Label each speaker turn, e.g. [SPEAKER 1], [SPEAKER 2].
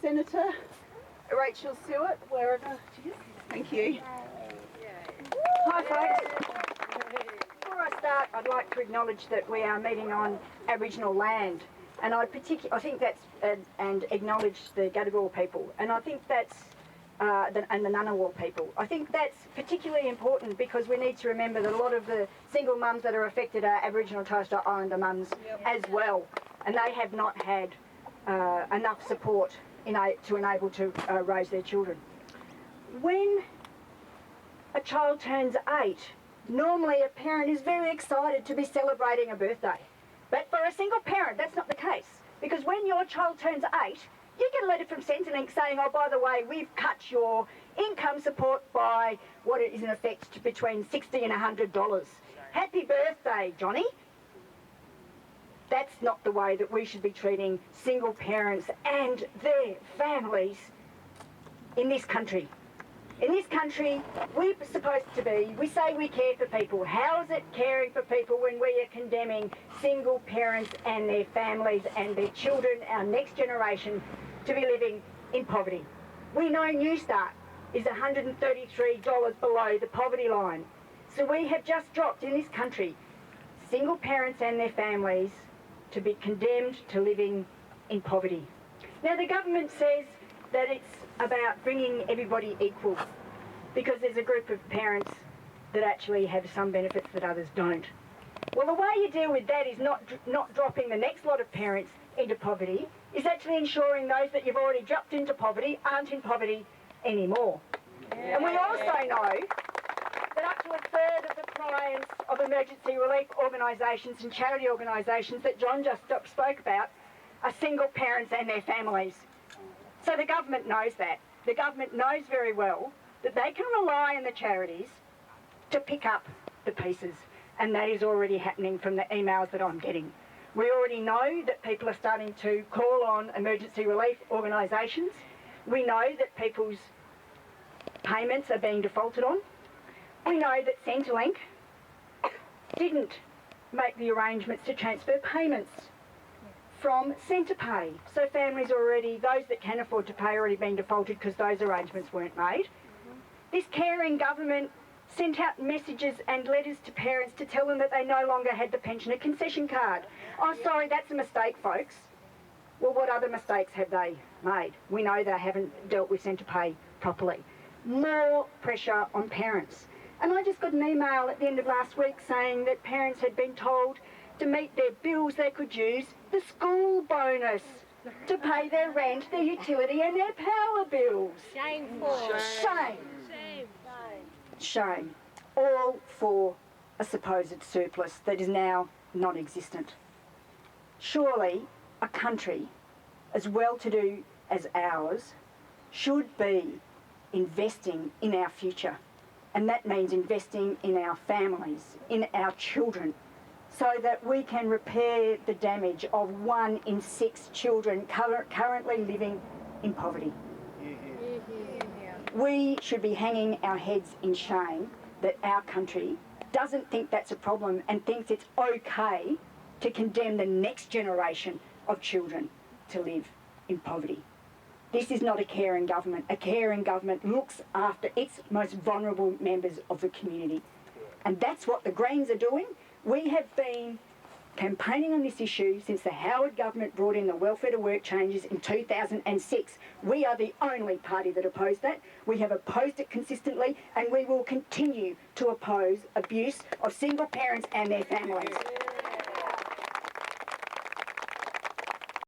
[SPEAKER 1] Senator Rachel Stewart, wherever she is. Thank you.
[SPEAKER 2] Hi folks. Before I start, I'd like to acknowledge that we are meeting on Aboriginal land, and I think that's and acknowledge the Gadigal people, and I think that's and the Ngunnawal people. I think that's particularly important because we need to remember that a lot of the single mums that are affected are Aboriginal and Torres Strait Islander mums as well, and they have not had enough support to enable to raise their children. When a child turns 8, normally a parent is very excited to be celebrating a birthday. But for a single parent, that's not the case. Because when your child turns 8, you get a letter from Centrelink saying, oh, by the way, we've cut your income support by what is in effect between $60 and $100. Happy birthday, Johnny. That's not the way that we should be treating single parents and their families in this country. In this country, we're supposed to be, we say we care for people. How is it caring for people when we are condemning single parents and their families and their children, our next generation, to be living in poverty? We know Newstart is $133 below the poverty line. So we have just dropped in this country single parents and their families to be condemned to living in poverty. Now the government says that it's about bringing everybody equal because there's a group of parents that actually have some benefits that others don't. Well, the way you deal with that is not dropping the next lot of parents into poverty, is actually ensuring those that you've already dropped into poverty aren't in poverty anymore. Yeah. And we also know that up to a third of the clients of emergency relief organisations and charity organisations that John just spoke about are single parents and their families. So the government knows that. The government knows very well that they can rely on the charities to pick up the pieces, and that is already happening from the emails that I'm getting. We already know that people are starting to call on emergency relief organisations. We know that people's payments are being defaulted on. We know that Centrelink didn't make the arrangements to transfer payments from Centrepay. So families already, those that can afford to pay, already being defaulted because those arrangements weren't made. This caring government sent out messages and letters to parents to tell them that they no longer had the pensioner concession card. Oh, sorry, that's a mistake, folks. Well, what other mistakes have they made? We know they haven't dealt with Centrepay properly. More pressure on parents. And I just got an email at the end of last week saying that parents had been told to meet their bills they could use the school bonus to pay their rent, their utility and their power bills.
[SPEAKER 3] Shameful.
[SPEAKER 2] Shame. Shame. All for a supposed surplus that is now non-existent. Surely a country as well-to-do as ours should be investing in our future, and that means investing in our families, in our children, so that we can repair the damage of 1 in 6 children currently living in poverty. We should be hanging our heads in shame that our country doesn't think that's a problem and thinks it's okay to condemn the next generation of children to live in poverty. This is not a caring government. A caring government looks after its most vulnerable members of the community. And that's what the Greens are doing. We have been campaigning on this issue since the Howard government brought in the welfare to work changes in 2006. We are the only party that opposed that. We have opposed it consistently, and we will continue to oppose abuse of single parents and their families.